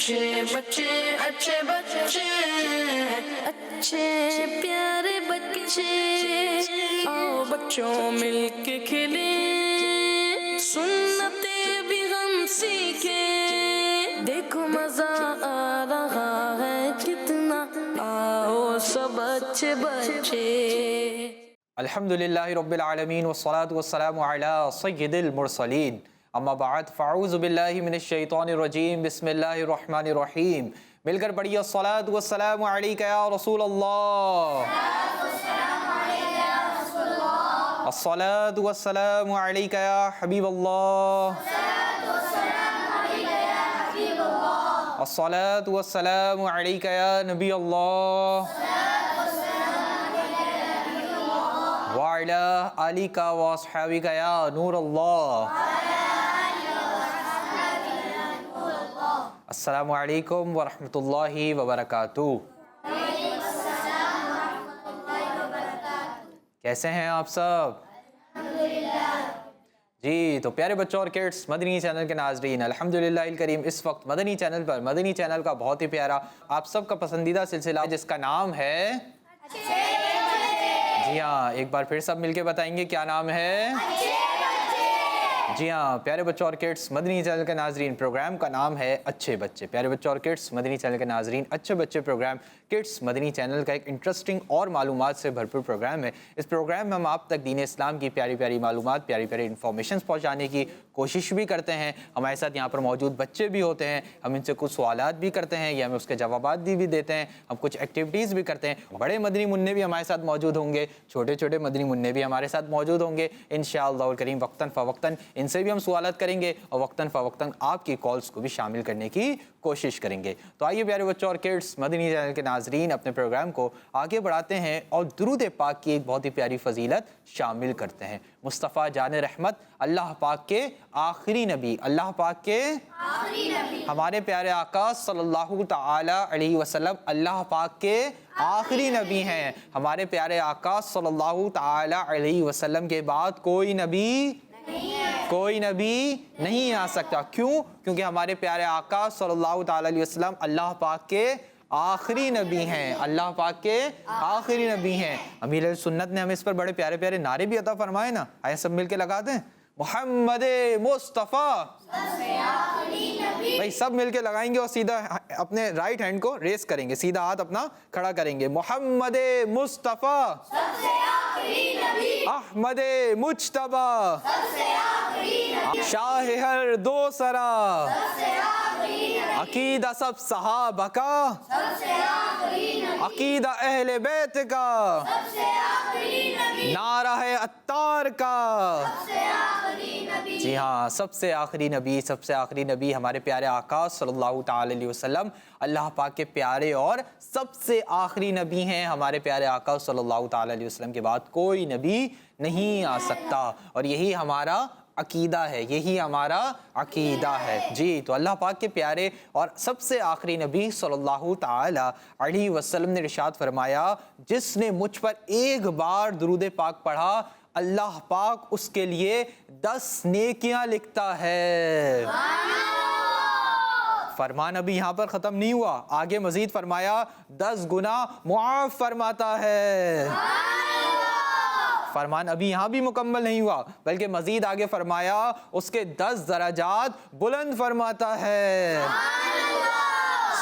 अच्छे बच्चे अच्छे बच्चे अच्छे प्यारे बच्चे आओ बच्चों मिलके खेले सुन्नते भी हम सीखे देखो मजा आ रहा है कितना आओ सब अच्छे बच्चे। अल्हम्दुलिल्लाहि रब्बिल आलमीन वस्सलातु वस्सलामु अला सय्यिदिल मुरसलीन अम्मा बाद फ़अऊज़ु बिल्लाहि मिनश शैतानिर रजीम बिस्मिल्लाहिर रहमानिर रहीम। मिलकर पढ़िए अस्सलातु वस्सलामु अलैका या रसूल अल्लाह, अस्सलातु वस्सलामु अलैका या हबीब अल्लाह, अस्सलातु वस्सलामु अलैका या नबी अल्लाह व अला आलिका व अस्हाबिका या नूर अल्लाह। अस्सलामु अलैकुम व रहमतुल्लाहि व बरकातुहू। कैसे हैं आप सब? जी तो प्यारे बच्चों और किड्स, मदनी चैनल के नाजरीन, अल्हम्दुलिल्लाहिल करीम इस वक्त मदनी चैनल पर, मदनी चैनल का बहुत ही प्यारा आप सबका पसंदीदा सिलसिला जिसका नाम है, जी हाँ, एक बार फिर सब मिलके बताएंगे क्या नाम है? जी हाँ प्यारे बच्चों और किड्स, मदनी चैनल के नाजरीन, प्रोग्राम का नाम है अच्छे बच्चे। प्यारे बच्चों और किड्स, मदनी चैनल के नाजरीन, अच्छे बच्चे प्रोग्राम किड्स मदनी चैनल का एक इंटरेस्टिंग और मालूमात से भरपूर प्रोग्राम है। इस प्रोग्राम में हम आप तक दीन इस्लाम की प्यारी प्यारी मालूमात, प्यारी प्यारी इन्फॉर्मेशन पहुँचाने की कोशिश भी करते हैं। हमारे साथ यहाँ पर मौजूद बच्चे भी होते हैं, हम इनसे कुछ सवालात भी करते हैं या हमें उसके जवाबात भी देते हैं, हम कुछ एक्टिविटीज़ भी करते हैं। बड़े मदनी मुन्ने भी हमारे साथ मौजूद होंगे, छोटे छोटे मदनी मुन्ने भी हमारे साथ मौजूद होंगे इंशाअल्लाह करीम। वक्तन फ़वक्तन इनसे भी हम सवालत करेंगे और वक्तन फ़वक्तन आपकी कॉल्स को भी शामिल करने की कोशिश करेंगे। तो आइए प्यारे बच्चों और किड्स, मदनी चैनल के नाजरीन, अपने प्रोग्राम को आगे बढ़ाते हैं और दुरूद पाक की एक बहुत ही प्यारी फजीलत शामिल करते हैं। मुस्तफ़ा जान रहमत, अल्लाह पाक के आखिरी नबी, अल्लाह पाक के आखिरी नबी, हमारे प्यारे आका सल्लल्लाहु ताला अलैहि वसल्लम अल्लाह पाक के आखिरी नबी हैं। हमारे प्यारे आका सल्लल्लाहु ताला अलैहि वसल्लम के बाद कोई नबी नहीं आ सकता। क्यों? क्योंकि हमारे प्यारे आका सल्लल्लाहु ताला अलैहि वसल्लम अल्लाह पाक के आखिरी नबी हैं, अल्लाह पाक के आखिरी नबी हैं। अमीर सुन्नत ने हमें इस पर बड़े प्यारे प्यारे नारे भी अता फरमाए ना, आइए सब मिलके लगा दें, मोहम्मद मुस्तफ़ा। भाई सब मिलके लगाएंगे और सीधा अपने राइट हैंड को रेस करेंगे, सीधा हाथ अपना खड़ा करेंगे। मोहम्मद मुस्तफ़ा, अहमद मुज्तबा, शाह हर दो सरा, अकीदा सब सहाबा का, अकीदा अहले बैत का, नारा है अत्तार का। जी हाँ, सबसे आखिरी नबी, सबसे आखिरी नबी हमारे प्यारे आका सल्लल्लाहु ताला अलैहि वसल्लम अल्लाह पाक के प्यारे और सबसे आखिरी नबी हैं। हमारे प्यारे आका सल्लल्लाहु ताला अलैहि वसल्लम के बाद कोई नबी नहीं आ सकता और यही हमारा अकीदा है, यही हमारा अकीदा है। जी तो अल्लाह पाक के प्यारे और सबसे आखिरी नबी सल्लल्लाहु ताला अलैहि वसल्लम ने इरशाद फरमाया, जिसने मुझ पर एक बार दुरूद पाक पढ़ा अल्लाह पाक उसके लिए 10 नेकियां लिखता है। फरमान अभी यहाँ पर ख़त्म नहीं हुआ, आगे मजीद फरमाया 10 गुना मुआफ़ फरमाता है। फरमान अभी यहाँ भी मुकम्मल नहीं हुआ, बल्कि मजीद आगे फरमाया उसके 10 दराजात बुलंद फरमाता है।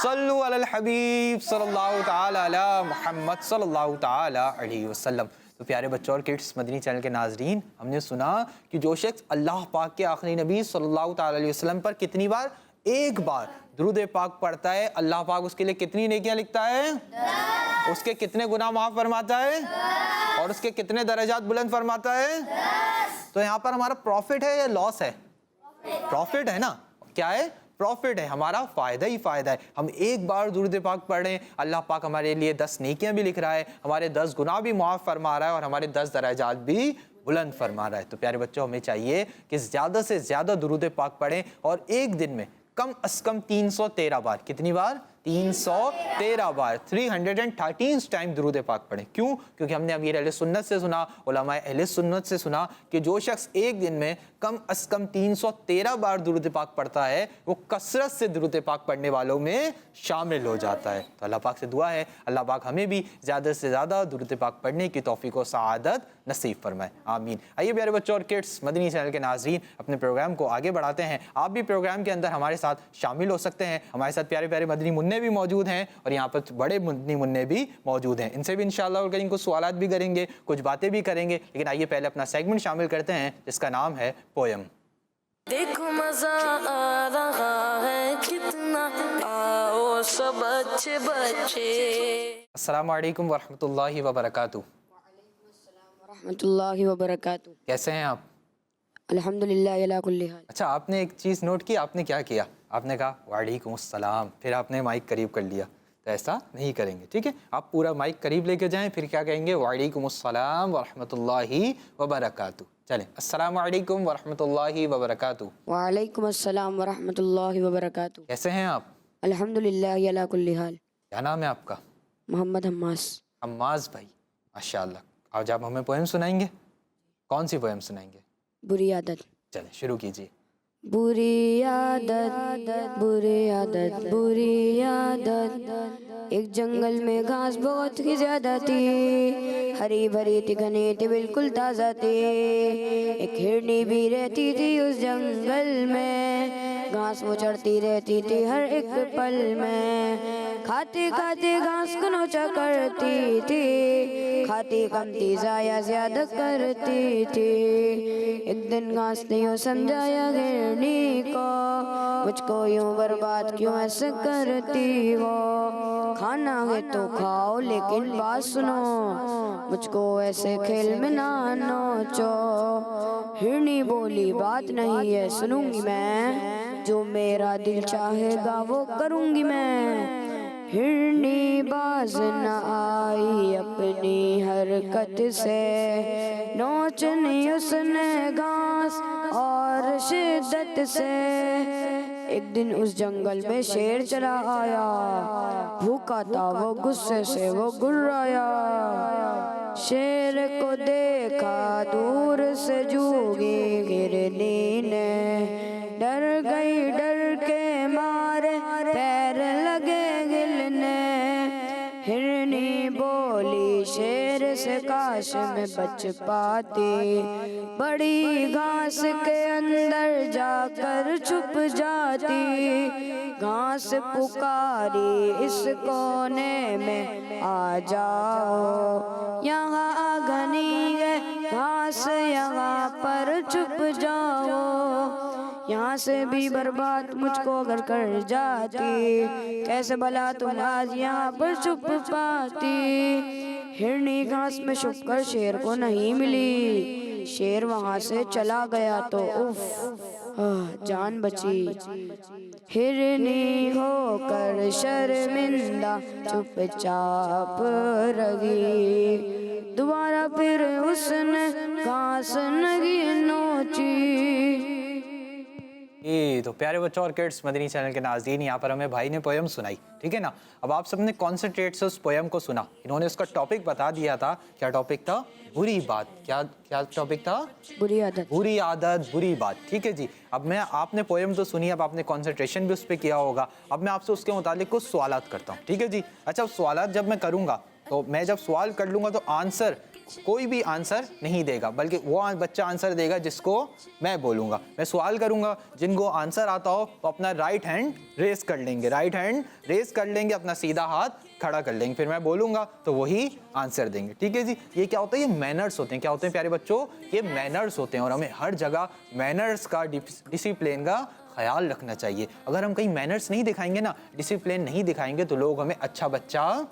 सल्लु अलल हबीब सल्लल्लाहु ताला अला मुहम्मद सल्लल्लाहु ताला अलैहि वसल्लम। तो प्यारे बच्चों और किड्स, मदनी चैनल के नाजरीन, हमने सुना कि जो शख्स अल्लाह पाक के आखिरी नबी सल्लल्लाहु ताला अलैहि वसल्लम पर कितनी बार, एक बार दुरूद पाक पढ़ता है, अल्लाह पाक उसके लिए कितनी नेकियां लिखता है? 10। उसके कितने गुनाह माफ फरमाता है? 10। और उसके कितने दर्जात बुलंद फरमाता है? 10। तो यहाँ पर हमारा प्रॉफिट है या लॉस है? प्रॉफिट है ना। क्या है? प्रॉफिट है, हमारा फ़ायदा ही फ़ायदा है। हम एक बार दुरूद पाक पढ़ें, अल्लाह पाक हमारे लिए 10 नेकियां भी लिख रहा है, हमारे 10 गुनाह भी माफ़ फरमा रहा है और हमारे 10 दर्जात भी बुलंद फरमा रहा है। तो प्यारे बच्चों, हमें चाहिए कि ज़्यादा से ज़्यादा दुरूद पाक पढ़ें और एक दिन में कम अज़ कम 313 बार, कितनी बार? 313 बार, 313 टाइम दुरूद पाक पढ़ें। क्यों? क्योंकि हमने अमीर अहले सुन्नत से सुना, उलमाए अहले सुन्नत से सुना कि जो शख्स एक दिन में कम अज कम 313 बार दुरूद पाक पढ़ता है वो कसरत से दुरूद पाक पढ़ने वालों में शामिल हो जाता है। तो अल्लाह पाक से दुआ है अल्लाह पाक हमें भी ज़्यादा से ज़्यादा दुरूद पाक पढ़ने की तौफीक और सआदत नसीब फरमाए, आमीन। आइए प्यारे बच्चों और किड्स, मदनी चैनल के नाज़रीन, अपने प्रोग्राम को आगे बढ़ाते हैं। आप भी प्रोग्राम के अंदर हमारे साथ शामिल हो सकते हैं। हमारे साथ प्यारे प्यारे मदनी मुन्ने भी मौजूद हैं और यहाँ पर बड़े मदनी मुन्ने भी मौजूद हैं। इनसे भी इंशाअल्लाह करेंगे, कुछ सवालात भी करेंगे, कुछ बातें भी करेंगे। लेकिन आइए पहले अपना सेगमेंट शामिल करते हैं जिसका नाम है पोयम। देखो मजा आ रहा है कितना, आओ सब अच्छे बच्चे। अस्सलामु अलैकुम वरहमतुल्लाहि वबरकातुहू। रहमतुल्लाहि व बरकातुहू। कैसे हैं आप? अल्हम्दुलिल्लाह अला कुल्ली हाल। अच्छा, आपने एक चीज़ नोट की, आपने क्या किया? आपने कहा वालेकुम अस्सलाम, फिर आपने माइक करीब कर लिया। तो ऐसा नहीं करेंगे, ठीक है? आप पूरा माइक करीब लेके जाएं, फिर क्या कहेंगे? वालेकुम अस्सलाम व रहमतुल्लाहि व बरकातुहू। चलें, अस्सलामु अलैकुम व रहमतुल्लाहि व बरकातुहू। वालेकुम अस्सलाम व रहमतुल्लाहि व बरकातुहू। कैसे हैं आप? अल्हम्दुलिल्लाह अला कुल्ली हाल। क्या नाम है आपका? मोहम्मद हम्मास। अम्माज भाई, माशाअल्लाह। आज आप हमें पोएम सुनाएंगे? कौन सी पोएम सुनाएंगे? बुरी आदत। चलें, शुरू कीजिए। बुरी आदत, बुरी आदत, बुरी आदत। एक जंगल में घास बहुत ही ज्यादा थी, हरी भरी थी, घनी थी, बिल्कुल ताज़ा थी। एक हिरनी भी रहती थी उस जंगल में, घास वो चढ़ती रहती थी हर एक पल में। खाते खाते घास को नोचा करती थी, खाती कम थी जाया ज्यादा करती थी। एक दिन घास ने यूँ समझाया हिरनी को, मुझको यूँ बर्बाद क्यों ऐसे करती हो। खाना है तो खाओ लेकिन बात सुनो, मुझको ऐसे खेल में ना नोचो। हिरनी बोली बात नहीं है सुनूंगी मैं, जो मेरा दिल चाहेगा वो करूंगी मैं। हिरनी बाज न आई अपनी हरकत से, नोचनी उसने घास और शिद्दत से। एक दिन उस जंगल में शेर चला आया, भूखा था वो गुस्से से वो गुर्राया। शेर को देखा दूर से जूगी हिरनी ने, डर गई डर के मारे पैर लगे गिलने। हिरनी बोली शेर से काश में बच पाती, बड़ी घास के अंदर जाकर छुप जाती। घास पुकारी इस कोने में आ जाओ, यहाँ घनी है घास यहाँ पर छुप जाओ। यहाँ से भी बर्बाद मुझको अगर कर जाती, कैसे भला तुम आज यहाँ पर छुप पाती। हिरनी घास में छुप कर शेर को नहीं मिली, शेर वहाँ से चला गया तो उफ जान बची। हिरनी होकर शर्मिंदा चुपचाप रही, दोबारा फिर उसने घास नहीं नोची। तो प्यारे बच्चों और किड्स, मदनी चैनल के नाज़रीन, यहाँ पर हमें भाई ने पोयम सुनाई, ठीक है ना? अब आप सबने कॉन्सेंट्रेट से उस पोयम को सुना। इन्होंने उसका टॉपिक बता दिया था। क्या टॉपिक था? बुरी बात। क्या क्या टॉपिक था? बुरी आदत। बुरी आदत, बुरी बात, ठीक है जी। अब आपने पोयम तो सुनी, अब आपने कॉन्सेंट्रेशन भी उस पर किया होगा। अब मैं आपसे उसके मुतालिक कुछ सवालात करता हूँ, ठीक है जी? अच्छा, सवालात जब मैं करूँगा तो मैं जब सवाल कर लूँगा तो आंसर कोई भी आंसर नहीं देगा, बल्कि वो बच्चा आंसर देगा जिसको मैं बोलूँगा। मैं सवाल करूँगा, जिनको आंसर आता हो तो अपना राइट हैंड रेस कर लेंगे, राइट हैंड रेस कर लेंगे, अपना सीधा हाथ खड़ा कर लेंगे। फिर मैं बोलूँगा तो वही आंसर देंगे, ठीक है जी? ये क्या होता है? ये मैनर्स होते हैं। क्या होते हैं प्यारे बच्चों? ये मैनर्स होते हैं और हमें हर जगह मैनर्स का, डिसिप्लिन का ख्याल रखना चाहिए। अगर हम कहीं मैनर्स नहीं दिखाएंगे ना, डिसिप्लिन नहीं दिखाएंगे, तो लोग हमें अच्छा बच्चा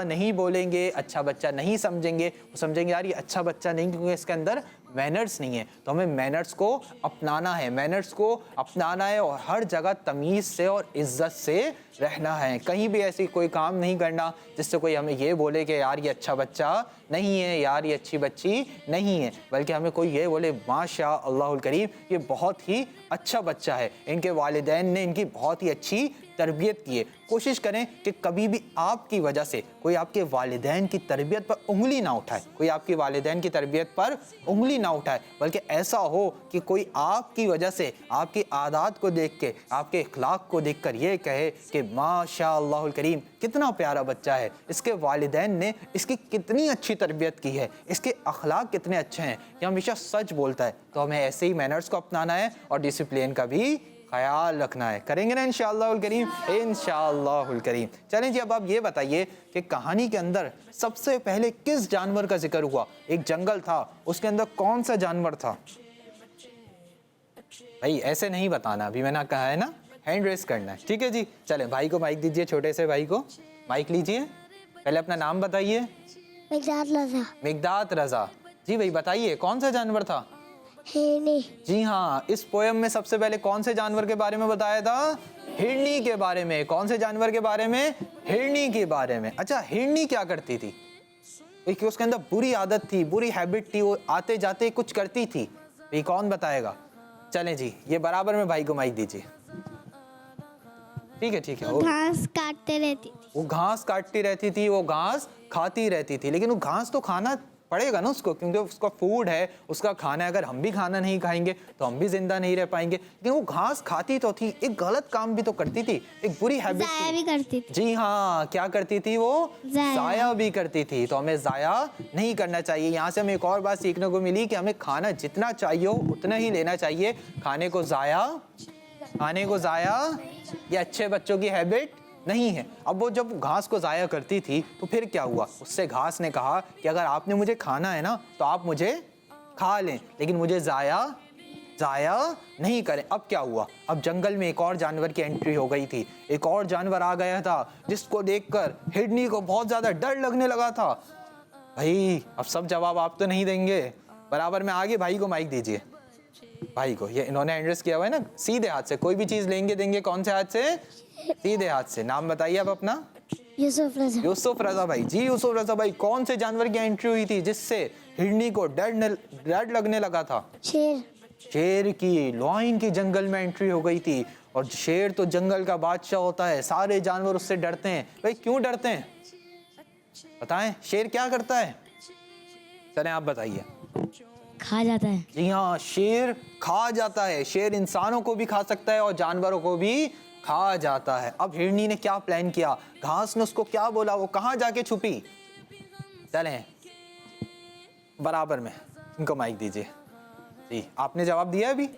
नहीं बोलेंगे, अच्छा बच्चा नहीं समझेंगे। वो समझेंगे यार ये अच्छा बच्चा नहीं, क्योंकि इसके अंदर मैनर्स नहीं है। तो हमें मैनर्स को अपनाना है, मैनर्स को अपनाना है और हर जगह तमीज़ से और इज़्ज़त से रहना है। कहीं भी ऐसी कोई काम नहीं करना जिससे कोई हमें ये बोले कि यार ये अच्छा बच्चा नहीं है, यार ये अच्छी बच्ची नहीं है, बल्कि हमें कोई ये बोले माशा अल्लाहुल करीम ये बहुत ही अच्छा बच्चा है, इनके वालिदैन ने इनकी बहुत ही अच्छी तरबियत की है। कोशिश करें कि कभी भी आपकी वजह से कोई आपके वालिदैन की तरबियत पर उंगली ना उठाए, कोई आपके वालिदैन की तरबियत पर उंगली ना उठाए, बल्कि ऐसा हो कि कोई आपकी वजह से आपकी आदत को देख के, आपके इखलाक को देखकर ये कहे कि माशाअल्लाहुल करीम, कितना प्यारा बच्चा है, इसके वालिदैन ने इसकी कितनी अच्छी तरबियत की है, इसके अखलाक कितने अच्छे हैं, ये हमेशा सच बोलता है। तो हमें ऐसे ही मैनर्स को अपनाना है और डिसिप्लिन का भी ख्याल रखना है। करेंगे ना इंशाअल्लाहुल करीम, इंशाअल्लाहुल करीम। चलें जी, अब आप ये बताइए कि कहानी के अंदर सबसे पहले किस जानवर का जिक्र हुआ? एक जंगल था, उसके अंदर कौन सा जानवर था? भाई ऐसे नहीं बताना, अभी मैंने कहा है ना, हैंड रेस करना है, ठीक है जी। चले भाई को माइक दीजिए, छोटे से भाई को माइक लीजिए, पहले अपना नाम बताइए। मिकदाद रजा। मिकदाद रजा जी, भाई बताइए कौन सा जानवर था? हिरनी। जी हाँ, इस पोयम में सबसे पहले कौन से जानवर के बारे में बताया था? हिरनी के बारे में। कौन से जानवर के बारे में? हिरनी के बारे में। अच्छा, हिरनी क्या करती थी? क्योंकि उसके अंदर बुरी आदत थी, बुरी हैबिट थी, वो आते जाते कुछ करती थी। ये कौन बताएगा? चलें जी, ये बराबर में भाई को माइक दीजिए। ठीक है ठीक है। घास काटते रहती थी। वो घास काटती रहती थी, वो घास खाती रहती थी, लेकिन वो घास तो खाना पड़ेगा ना उसको, क्योंकि उसका फूड है, उसका खाना है। अगर हम भी खाना नहीं खाएंगे तो हम भी जिंदा नहीं रह पाएंगे। लेकिन वो घास खाती तो थी, एक गलत काम भी तो करती थी, एक बुरी हैबिट जाया भी करती थी। जी हाँ, क्या करती थी वो? जाया भी करती थी। तो हमें जाया नहीं करना चाहिए। यहाँ से हमें एक और बात सीखने को मिली कि हमें खाना जितना चाहिए उतना ही लेना चाहिए। खाने को जाया ये अच्छे बच्चों की हैबिट नहीं है। अब वो जब घास को ज़ाया करती थी तो फिर क्या हुआ? उससे घास ने कहा कि अगर आपने मुझे खाना है ना तो आप मुझे खा लें, लेकिन मुझे ज़ाया नहीं करें। अब क्या हुआ? अब जंगल में एक और जानवर की एंट्री हो गई थी। एक और जानवर आ गया था जिसको देखकर हिरनी को बहुत ज़्यादा डर लगने लगा था। भाई अब सब जवाब आप तो नहीं देंगे, बराबर में आगे भाई को माइक दीजिए। भाई को, ये इन्होंने एड्रेस किया हुआ है ना, सीधे हाथ से कोई भी चीज़ लेंगे देंगे, कौन से हाथ से? सीधे हाथ से। नाम बताइए आप अपना। यूसुफ रजा। यूसुफ रजा भाई जी। यूसुफ रजा भाई, कौन से जानवर की एंट्री हुई थी जिससे हिरनी को डर लगने लगा था? शेर। शेर की, लॉयन की जंगल में एंट्री हो गई थी। और शेर तो जंगल का बादशाह होता है, सारे जानवर उससे डरते हैं। भाई क्यों डरते हैं बताएं? शेर क्या करता है? चलें आप बताइए। खा जाता है। जी हाँ, शेर खा जाता है। शेर इंसानों को भी खा सकता है और जानवरों को भी खा जाता है। अब हिरनी ने क्या प्लान किया? घास ने उसको क्या बोला? वो कहाँ जाके छुपी? चलें बराबर में, इनको माइक दीजिए। जी, आपने जवाब दिया अभी?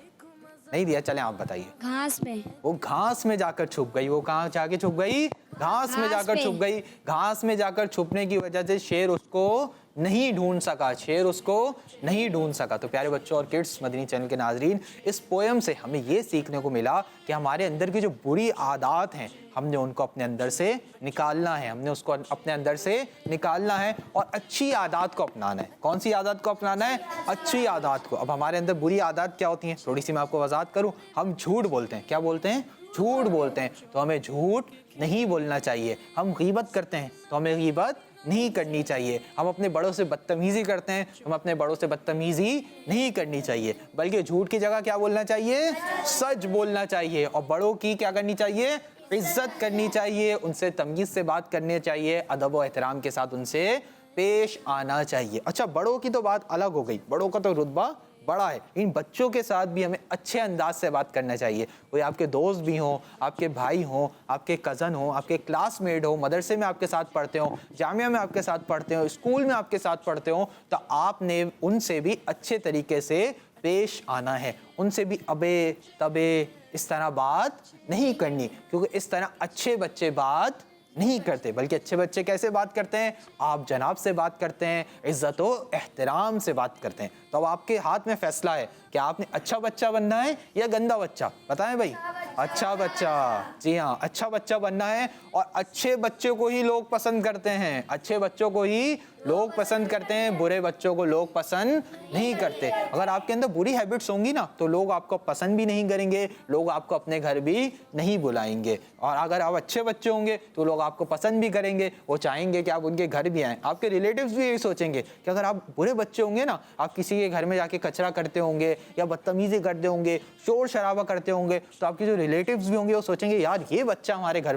नहीं दिया, चलें आप बताइए। घास पे। वो घास में जाकर छुप गई। वो कहाँ जाके छुप गई? घास में जाकर छुप गई। घास में जाकर छुपने की वजह से शेर उसको नहीं ढूंढ सका, शेर उसको नहीं ढूंढ सका। तो प्यारे बच्चों और किड्स मदनी चैनल के नाजरीन, इस पोएम से हमें ये सीखने को मिला कि हमारे अंदर की जो बुरी आदत हैं हमने उनको अपने अंदर से निकालना है, हमने उसको अपने अंदर से निकालना है और अच्छी आदत को अपनाना है। कौन सी आदत को अपनाना है? अच्छी आदत को। अब हमारे अंदर बुरी आदत क्या होती हैं, थोड़ी सी मैं आपको वजाहत करूँ। हम झूठ बोलते हैं। क्या बोलते हैं? झूठ बोलते हैं। तो हमें झूठ नहीं बोलना चाहिए। हम गीबत करते हैं तो हमें गीबत नहीं करनी चाहिए। हम अपने बड़ों से बदतमीजी करते हैं, हम अपने बड़ों से बदतमीजी नहीं करनी चाहिए, बल्कि झूठ की जगह क्या बोलना चाहिए? सच बोलना चाहिए। और बड़ों की क्या करनी चाहिए? इज्जत करनी चाहिए, उनसे तमीज से बात करनी चाहिए, अदब व एहतराम के साथ उनसे पेश आना चाहिए। अच्छा, बड़ों की तो बात अलग हो गई, बड़ों का तो रुतबा बड़ा है। इन बच्चों के साथ भी हमें अच्छे अंदाज से बात करना चाहिए। कोई आपके दोस्त भी हो, आपके भाई हो, आपके कज़न हो, आपके क्लासमेट हो, मदरसे में आपके साथ पढ़ते हो, जामिया में आपके साथ पढ़ते हो, स्कूल में आपके साथ पढ़ते हो, तो आपने उनसे भी अच्छे तरीके से पेश आना है। उनसे भी अबे तबे इस तरह बात नहीं करनी, क्योंकि इस तरह अच्छे बच्चे बात नहीं करते, बल्कि अच्छे बच्चे कैसे बात करते हैं? आप जनाब से बात करते हैं, इज्जत व एहतराम से बात करते हैं। तो अब आपके हाथ में फैसला है कि आपने अच्छा बच्चा बनना है या गंदा बच्चा। बताएं भाई। अच्छा बच्चा। जी हाँ, अच्छा बच्चा बनना है। और अच्छे बच्चे को ही लोग पसंद करते हैं, अच्छे बच्चों को ही लोग पसंद करते हैं, बुरे बच्चों को लोग पसंद नहीं करते। अगर आपके अंदर बुरी हैबिट्स होंगी ना तो लोग आपको पसंद भी नहीं करेंगे, लोग आपको अपने घर भी नहीं बुलाएंगे। और अगर आप अच्छे बच्चे होंगे तो लोग आपको पसंद भी करेंगे, वो चाहेंगे कि आप उनके घर भी आएँ। आपके रिलेटिव्स भी यही सोचेंगे कि अगर आप बुरे बच्चे होंगे ना, आप किसी के घर में जाके कचरा करते होंगे या बदतमीजी करते होंगे, शोर शराबा करते होंगे, तो आपके जो रिलेटिव्स भी होंगे वो सोचेंगे यार ये बच्चा हमारे घर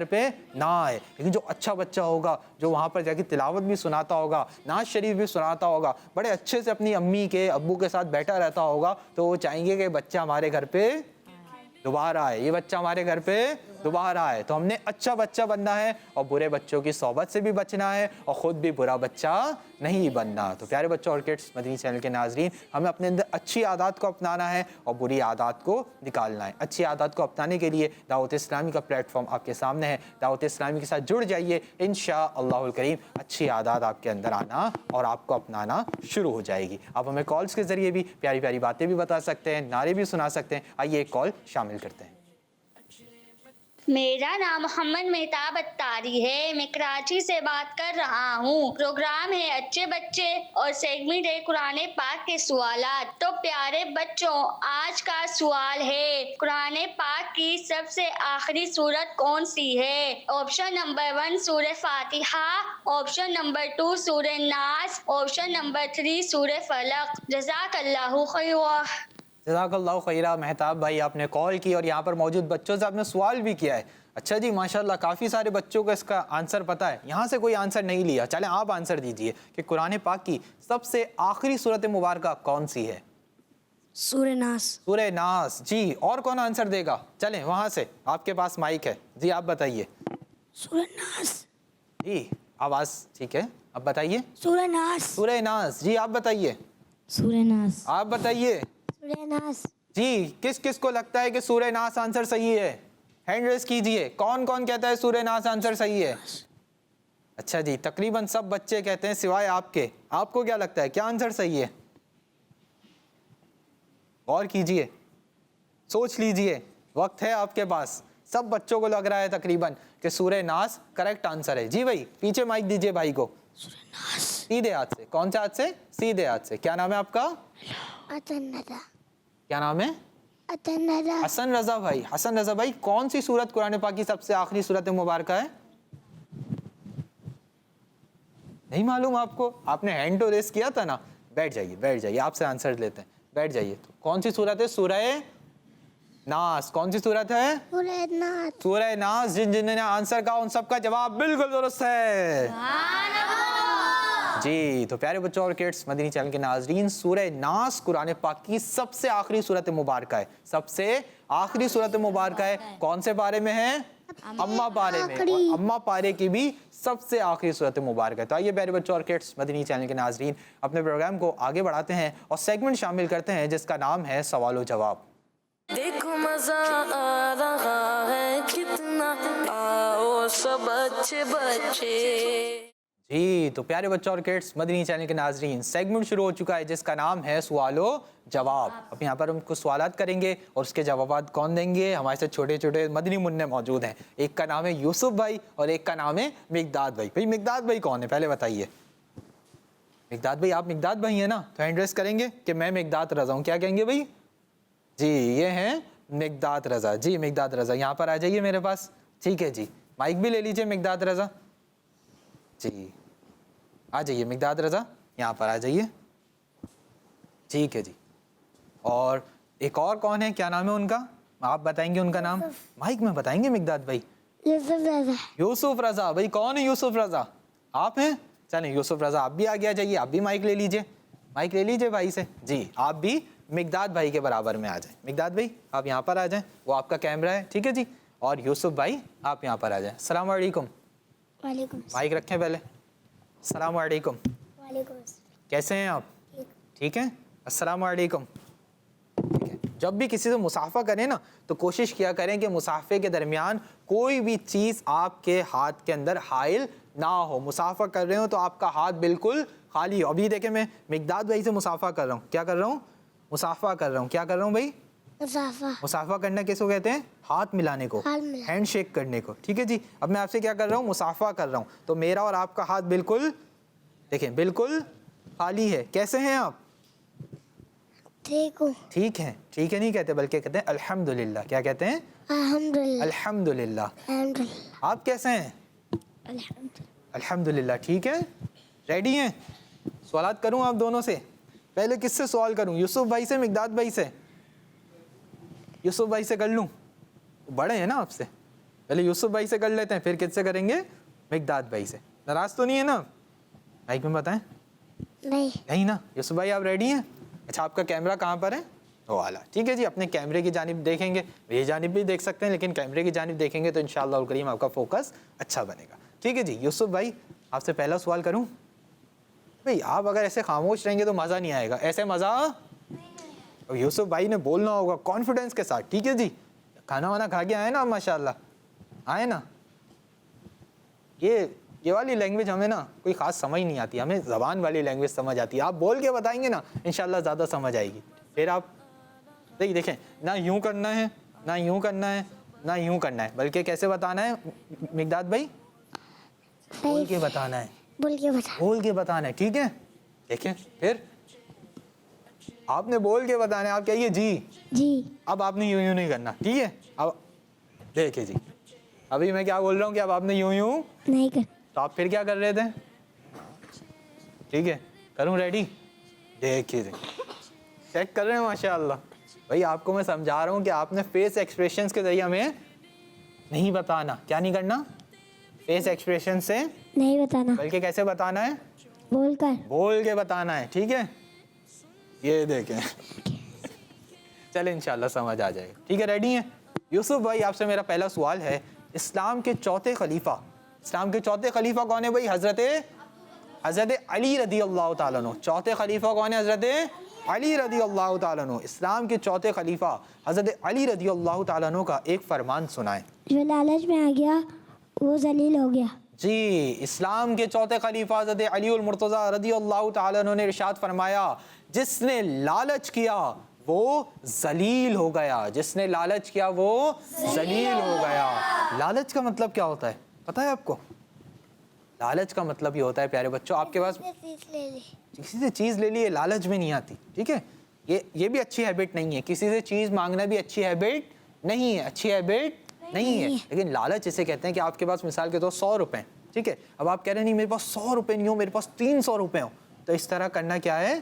पे ना आए। लेकिन जो अच्छा बच्चा होगा, जो वहाँ पर जाके तिलावत भी सुनाता होगा, नाज शरीफ भी सुनाता होगा, बड़े अच्छे से अपनी अम्मी के अब्बू के साथ बैठा रहता होगा, तो वो चाहेंगे कि बच्चा हमारे घर पे दोबारा आए, ये बच्चा हमारे घर पे दोबारा आए। तो हमने अच्छा बच्चा बनना है और बुरे बच्चों की सोबत से भी बचना है और ख़ुद भी बुरा बच्चा नहीं बनना। तो प्यारे बच्चों और किड्स मदनी चैनल के नाजरीन, हमें अपने अंदर अच्छी आदत को अपनाना है और बुरी आदत को निकालना है। अच्छी आदत को अपनाने के लिए दावत इस्लामी का प्लेटफॉर्म आपके सामने है। दावत इस्लामी के साथ जुड़ जाइए, इंशाअल्लाहुल करीम अच्छी आदत आपके अंदर आना और आपको अपनाना शुरू हो जाएगी। आप हमें कॉल्स के ज़रिए भी प्यारी प्यारी बातें भी बता सकते हैं, नारे भी सुना सकते हैं। आइए एक कॉल शामिल करते हैं। मेरा नाम मोहम्मद मेहताब अत्तारी है, मैं कराची से बात कर रहा हूँ। प्रोग्राम है अच्छे बच्चे और सेगमेंट है कुरान पाक के सवालात। तो प्यारे बच्चों, आज का सवाल है कुरान पाक की सबसे आखिरी सूरत कौन सी है? ऑप्शन नंबर 1 सूरह फातिहा, ऑप्शन नंबर 2 सूरह नास, ऑप्शन नंबर 3 सूरह फलक। जज़ाकल्लाहु खैरा। जज़ाकल्लाहु खैरा मेहताब भाई, आपने कॉल की और यहाँ पर मौजूद बच्चों से आपने सवाल भी किया है। अच्छा जी, माशाल्लाह काफ़ी सारे बच्चों को इसका आंसर पता है। यहाँ से कोई आंसर नहीं लिया, चलें आप आंसर दीजिए कि कुरान पाक की सबसे आखिरी सूरत मुबारका कौन सी है? सूरह नास। सूरह नास। जी, और कौन आंसर देगा? चलें वहाँ से, आपके पास माइक है जी, आप बताइए। सूरह नास। जी आवाज़ ठीक है, अब बताइए। सूरह नास। सूरह नास। जी आप बताइए। सूरह नास। आप बताइए। सूरह नास। जी, किस किस को लगता है कि सूरह नास आंसर सही है? हैंड रेस कीजिए। कौन कौन कहता है सूरह नास आंसर सही है? अच्छा जी, तकरीबन सब बच्चे कहते हैं सिवाय आपके। आपको क्या लगता है, क्या आंसर सही है? गौर कीजिए, सोच लीजिए, वक्त है आपके पास। सब बच्चों को लग रहा है तकरीबन कि सूरह नास करेक्ट आंसर है। जी भाई, पीछे माइक दीजिए भाई को। सीधे हाथ से। कौन से हाथ से? सीधे हाथ से। क्या नाम है आपका? क्या नाम है? हसन रजा भाई। हसन रजा भाई, कौन सी सूरत कुरान पाक की सबसे आखिरी सूरत मुबारक है? नहीं मालूम आपको? आपने हैंड तो रेस किया था ना। बैठ जाइए, बैठ जाइए, आपसे आंसर लेते हैं। बैठ जाइए। तो कौन सी सूरत है? सूरह नास। कौन सी सूरत है? सूरह नास। सूरह नास। जिन जिन्होंने आंसर कहा उन सबका जवाब बिल्कुल दुरुस्त है जी। तो प्यारे बच्चों और किड्स मदनी चैनल के नाजरीन, सूरह नास कुरान पाक की सबसे आखिरी सूरत मुबारक है। सबसे आखिरी सूरत मुबारक है। कौन से पारे में है? अम्मा पारे में। और अम्मा पारे की भी सबसे आखिरी सूरत मुबारक है। तो आइए प्यारे बच्चों और किड्स मदनी चैनल के नाजरीन, अपने प्रोग्राम को आगे बढ़ाते हैं और सेगमेंट शामिल करते हैं जिसका नाम है सवाल व जवाब। देखो मजा आ रहा है कितना, आओ सब अच्छे बच्चे। जी, तो प्यारे बच्चों और किड्स मदनी चैनल के नाजरीन, सेगमेंट शुरू हो चुका है जिसका नाम है सवालो जवाब। अब यहाँ पर हम कुछ सवालात करेंगे और उसके जवाब कौन देंगे? हमारे साथ छोटे छोटे मदनी मुन्ने मौजूद हैं। एक का नाम है यूसुफ भाई और एक का नाम है मिकदाद भाई। भाई मिकदाद भाई कौन है, पहले बताइए। मिकदाद भाई, आप मिकदाद भाई हैं ना? तो हैंड रेस करेंगे कि मैं मिकदाद रजा हूँ। क्या कहेंगे भाई? जी, ये हैं मिकदाद रजा। जी मिकदाद रजा, यहाँ पर आ जाइए मेरे पास। ठीक है जी, माइक भी ले लीजिए मिकदाद रजा जी। आ जाइए मिकदाद रजा, यहाँ पर आ जाइए। ठीक है जी। और एक और कौन है, क्या नाम है उनका? आप बताएंगे उनका नाम? माइक में बताएंगे मिकदाद भाई। यूसुफ रजा। यूसुफ रजा भाई, कौन है यूसुफ रजा? आप हैं? चलें यूसुफ रजा, आप भी आगे आ जाइए। आप भी माइक ले लीजिए, माइक ले लीजिए भाई से जी। आप भी मिकदाद भाई के बराबर में आ जाएं। मिकदाद भाई आप यहाँ पर आ जाएं, वो आपका कैमरा है। ठीक है जी। और यूसुफ भाई आप यहाँ पर आ जाएं। अस्सलाम वालेकुम। वालेकुम। माइक रखें पहले। अस्सलाम वालेकुम। वालेकुम। कैसे हैं आप? ठीक हैं। अस्सलाम वालेकुम। ठीक है। जब भी किसी से मुसाफा करें ना तो कोशिश किया करें कि मुसाफे के दरमियान कोई भी चीज़ आपके हाथ के अंदर हाइल ना हो। मुसाफा कर रहे हो तो आपका हाथ बिल्कुल खाली हो। अभी देखें मैं मिकदाद भाई से मुसाफा कर रहा हूँ। क्या कर रहा हूँ? मुसाफा कर रहा हूँ। क्या कर रहा हूँ भाई? मुसाफा। मुसाफा करना किसको कहते हैं? हाथ मिलाने को, हाथ मिलाना। हैंड शेक करने को। ठीक है जी। अब मैं आपसे क्या कर रहा हूँ? मुसाफा कर रहा हूँ। तो मेरा और आपका हाथ बिल्कुल देखें, बिल्कुल खाली है। कैसे हैं आप? ठीक हूँ। ठीक है, ठीक है नहीं कहते बल्कि कहते हैं अल्हम्दुलिल्लाह। क्या कहते हैं? अल्हम्दुलिल्लाह। अल्हम्दुलिल्लाह। अल्हम्दुलिल्लाह। आप कैसे हैं? अल्हम्दुलिल्लाह। अल्हम्दुलिल्लाह। ठीक है, रेडी हैं? सवालात करूं आप दोनों से? पहले किससे सवाल करूं? यूसुफ भाई से, मिकदाद भाई से? यूसुफ भाई से कर लूं? बड़े हैं ना आपसे। पहले यूसुफ भाई से कर लेते हैं, फिर किससे करेंगे? मिकदाद भाई से। नाराज तो नहीं है ना? माइक में बताएं। नहीं ना? यूसुफ भाई आप रेडी हैं? अच्छा, आपका कैमरा कहाँ पर है? वो वाला। ठीक है जी। अपने कैमरे की जानिब देखेंगे, ये जानिब भी देख सकते हैं, लेकिन कैमरे की जानिब देखेंगे तो इंशाअल्लाह करीम आपका फोकस अच्छा बनेगा। ठीक है जी। यूसुफ भाई आपसे पहला सवाल करूं? भाई आप अगर ऐसे खामोश रहेंगे तो मज़ा नहीं आएगा। ऐसे मज़ा और यूसुफ भाई ने बोलना होगा कॉन्फिडेंस के साथ। ठीक है जी। खाना वाना खा के आए ना माशाल्लाह? आए ना? ये वाली लैंग्वेज हमें ना कोई ख़ास समझ नहीं आती, हमें ज़बान वाली लैंग्वेज समझ आती है। आप बोल के बताएंगे ना इंशाल्लाह ज़्यादा समझ आएगी। फिर आप देखें, ना यूँ करना है, ना यूँ करना है, ना यूँ करना है, बल्कि कैसे बताना है मिकदाद भाई? बोल के बताना है। बोल के बताना है। ठीक है। देखें, फिर आपने बोल के बताना है। आप कहिए जी। अब आपने यूं नहीं करना। ठीक है। अब देखिए जी, अभी मैं क्या बोल रहा हूँ कि अब आपने यूं नहीं कर। तो आप फिर क्या कर रहे थे? ठीक है, करूँ रेडी? देखिए जी, चेक कर रहे हैं माशाल्लाह। भाई आपको मैं समझा रहा हूँ कि आपने फेस एक्सप्रेशंस के जरिए हमें नहीं बताना। क्या नहीं करना? फेस एक्सप्रेशन से नहीं बताना, बल्कि कैसे बताना है? बोल के बताना है। ठीक है। ये देखें चले इंशाल्लाह समझ आ जाएगा। ठीक है, रेडी हैं? यूसुफ भाई आपसे मेरा पहला सवाल है, इस्लाम के चौथे खलीफा कौन है भाई? हज़रत अली रदी अल्लाह ताला अन्हु। चौथे खलीफा कौन है? हज़रत अली रदी अल्लाह ताला अन्हु। इस्लाम के चौथे खलीफा हज़रत अली रदी अल्लाह ताला अन्हु का एक फरमान सुनाएं। जो लालच में आ गया वो जलील हो गया। जी, इस्लाम के चौथे खलीफा हज़रत अली उल मुर्तज़ा रदी अल्लाह ताला अन्हु ने इरशाद फरमाया, जिसने लालच किया वो जलील हो गया। जिसने लालच किया वो जलील हो गया। लालच का मतलब क्या होता है पता है आपको? लालच का मतलब ये होता है प्यारे बच्चों, आपके पास किसी से चीज़ ले ली, लालच में नहीं आती। ठीक है, ये भी अच्छी हैबिट नहीं है। किसी से चीज़ मांगना भी अच्छी हैबिट नहीं है, अच्छी हैबिट नहीं है। लेकिन लालच इसे कहते हैं कि आपके पास मिसाल के तौर 100 रुपए, ठीक है, अब आप कह रहे नहीं मेरे पास 100 रुपए नहीं हो, मेरे पास 300 रुपए हो, तो इस तरह करना क्या है?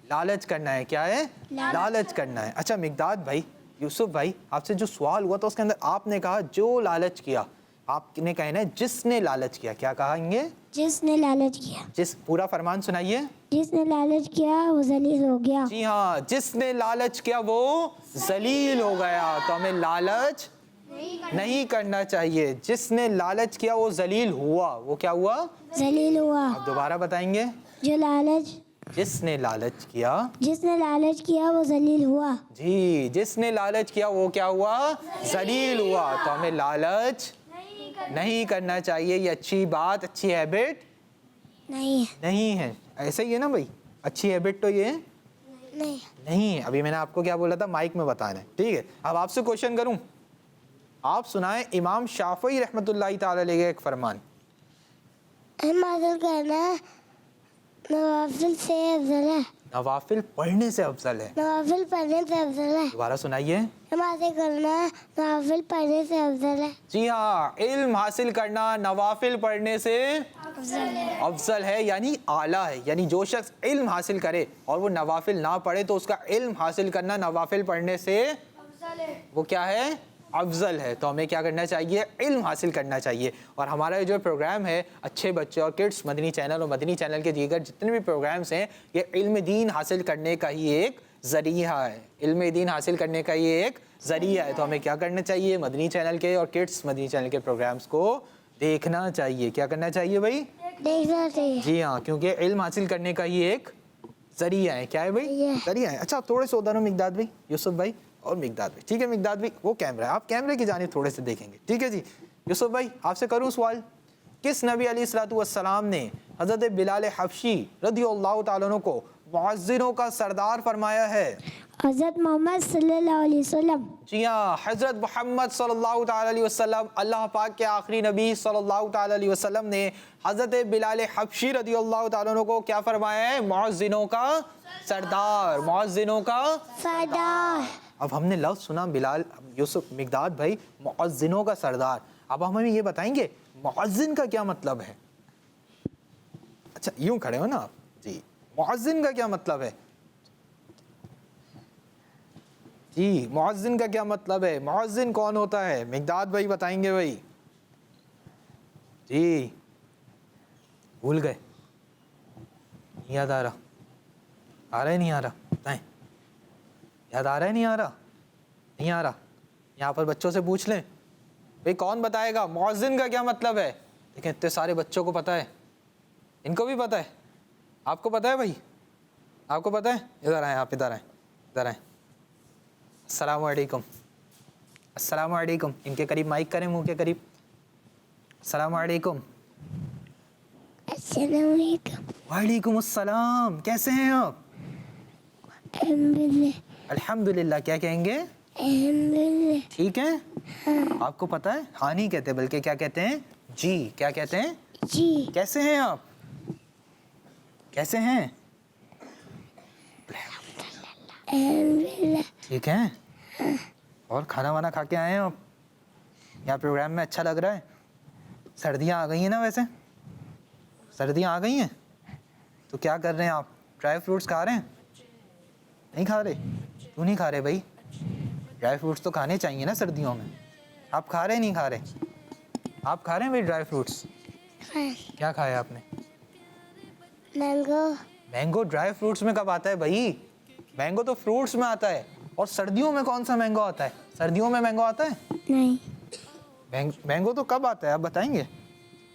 लालच करना है। क्या है? लालच करना है। अच्छा मिकदाद भाई, यूसुफ भाई, आपसे जो सवाल हुआ था उसके अंदर आपने कहा जो लालच किया, आपने कहना है जिसने लालच किया। क्या कहेंगे? जिसने लालच किया। जिस पूरा फरमान सुनाइए। जिसने लालच किया वो जलील हो गया। जी हाँ, जिसने लालच किया वो जलील हो गया। तो हमें लालच नहीं करना चाहिए। जिसने लालच किया वो जलील हुआ। वो क्या हुआ? जलील हुआ। आप दोबारा बताएंगे। जिसने लालच किया वो जलील हुआ। जी, जिसने लालच किया वो क्या हुआ? जलील हुआ। तो हमें लालच नहीं करना चाहिए। ये अच्छी बात, अच्छी हैबिट नहीं है। ऐसे ही है ना भाई, अच्छी हैबिट तो ये नहीं है। अभी मैंने आपको क्या बोला था? माइक में बताना है। ठीक है, अब आपसे क्वेश्चन करूं, आप सुनाएं इमाम शाफई रहमतुल्लाह ताला अलैहि एक फरमान। नवाफिल से अफजल है। नवाफिल पढ़ने से अफजल है। नवाफिल पढ़ने से अफजल है। दोबारा सुनाइए। नमाज़ें करना नवाफिल पढ़ने से अफजल है। जी हाँ, इल्म हासिल करना नवाफिल पढ़ने से अफजल है, यानी आला है। यानी जो शख्स इल्म हासिल करे और वो नवाफिल ना पढ़े तो उसका इल्म हासिल करना नवाफिल पढ़ने से वो क्या है? अफजल है। तो हमें क्या करना चाहिए? इल्म हासिल करना चाहिए। और हमारा जो प्रोग्राम है अच्छे बच्चे और किड्स मदनी चैनल और मदनी चैनल के दीगर जितने भी प्रोग्राम्स हैं, ये इल्म दीन हासिल करने का ही एक ज़रिया है। इल्म दीन हासिल करने का ये एक ज़रिया है। तो हमें क्या करना चाहिए? मदनी चैनल के और किड्स मदनी चैनल के प्रोग्राम्स को देखना चाहिए। क्या करना चाहिए भाई? देखना चाहिए। जी हाँ, क्योंकि इल्म हासिल करने का ही एक ज़रिया है। क्या है भाई? ज़रिया है। अच्छा, आप थोड़े से उधर हो मिकदाद भाई, यूसुफ भाई और मिकदाद भाई। ठीक है मिकदाद भाई, वो कैमरा है, आप कैमरे की जानिब थोड़े से देखेंगे। ठीक है जी। यूसुफ भाई आपसे करूँ सवाल, किस नबी अलैहिस्सलातु वस्सलाम ने हज़रत बिलाल हबशी रज़ियल्लाहु ताला अन्हु को मुअज्जिनों का सरदार फरमाया है? हज़रत मोहम्मद सल्लल्लाहु अलैहि वसल्लम। जी हाँ, हज़रत मोहम्मद सल्लल्लाहु ताला अलैहि वसल्लम, अल्लाह पाक के आखिरी नबी सल्लल्लाहु ताला अलैहि वसल्लम ने हज़रत बिलाल हबशी रदियल्लाहु ताला अन्हु को क्या फरमाया है? मुअज्जिनों का सरदार, मुअज्जिनों का सरदार। अब हमने लफ्ज़ सुना बिलाल यूसुफ मिकदाद भाई, मुअज्जिनों का सरदार। अब हमें ये बताएंगे मुअज्जिन का क्या मतलब है? अच्छा यूं खड़े हो ना आप जी, मुअज्जिन का क्या मतलब है जी? मुअज्जिन का क्या मतलब है? मुअज्जिन कौन होता है? मिकदाद भाई बताएंगे भाई जी। भूल गए, नहीं याद आ रहा? आ रहा है नहीं आ रहा? बताएं, याद आ रहा है नहीं आ रहा? नहीं आ रहा? यहाँ पर बच्चों से पूछ लें भाई, कौन बताएगा मुअज्जिन का क्या मतलब है? देखें इतने सारे बच्चों को पता है, इनको भी पता है। आपको पता है भाई? आपको पता है? इधर आए आप, इधर आए, इधर आए। अस्सलामु अलैकुम, अस्सलामु अलैकुम। इनके करीब माइक करें, मुंह के करीब। अस्सलामु अलैकुम। अस्सलाम वालेकुम। वालेकुम अस्सलाम। कैसे हैं आप? अल्हम्दुलिल्लाह। अल्हम्दुलिल्लाह। क्या कहेंगे? अल्हम्दुलिल्लाह। ठीक है। आपको पता है? हाँ नहीं कहते बल्कि क्या कहते हैं? जी। क्या कहते हैं? जी। कैसे हैं आप? कैसे हैं? अल्हम्दुलिल्लाह। ठीक है। और खाना वाना खा के आए हैं आप? यहाँ प्रोग्राम में अच्छा लग रहा है? सर्दियाँ आ गई हैं ना, वैसे सर्दियाँ आ गई हैं तो क्या कर रहे हैं आप? ड्राई फ्रूट्स खा रहे हैं? नहीं खा रहे? क्यों नहीं खा रहे भाई? ड्राई फ्रूट्स तो खाने चाहिए ना सर्दियों में। आप खा रहे नहीं खा रहे? आप खा रहे हैं भाई ड्राई फ्रूट्स? क्या खाया आपने? मैंगो। मैंगो ड्राई फ्रूट्स में कब आता है भाई? मैंगो तो फ्रूट्स में आता है। और सर्दियों में कौन सा मैंगो आता है? सर्दियों में मैंगो आता है? नहीं। मैंगो तो कब आता है आप बताएंगे?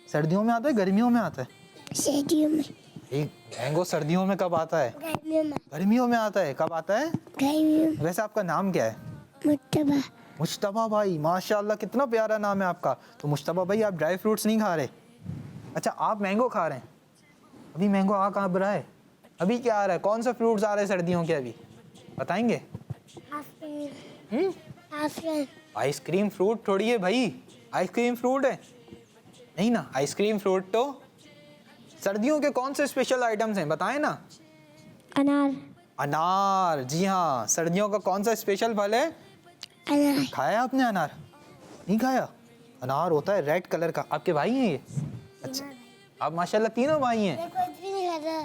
सर्दियों में आता है, गर्मियों में आता है? सर्दियों में। मैंगो सर्दियों में कब आता है? गर्मियों में। गर्मियों में आता है। कब आता है? गर्मियों में। वैसे आपका नाम क्या है? मुत्तबा। मुश्तबा भाई, माशाल्लाह कितना प्यारा नाम है आपका। तो मुश्तबा भाई आप ड्राई फ्रूट्स नहीं खा रहे? अच्छा आप मैंगो खा रहे हैं। अभी मैंगो आ कहाँ पर रहा है? अभी क्या आ रहा है? कौन सा फ्रूट्स आ रहे हैं सर्दियों के अभी बताएंगे? आइसक्रीम फ्रूट थोड़ी है भाई, आइसक्रीम फ्रूट है नहीं ना। आइसक्रीम फ्रूट तो सर्दियों के कौन से स्पेशल आइटम्स हैं बताएं ना? अनार। अनार, जी हाँ, सर्दियों का कौन सा स्पेशल फल है? अनार। खाया आपने अनार? नहीं खाया? अनार होता है रेड कलर का। आपके भाई हैं ये? अच्छा, आप माशाल्लाह तीनों भाई हैं। कुछ भी नहीं खाता।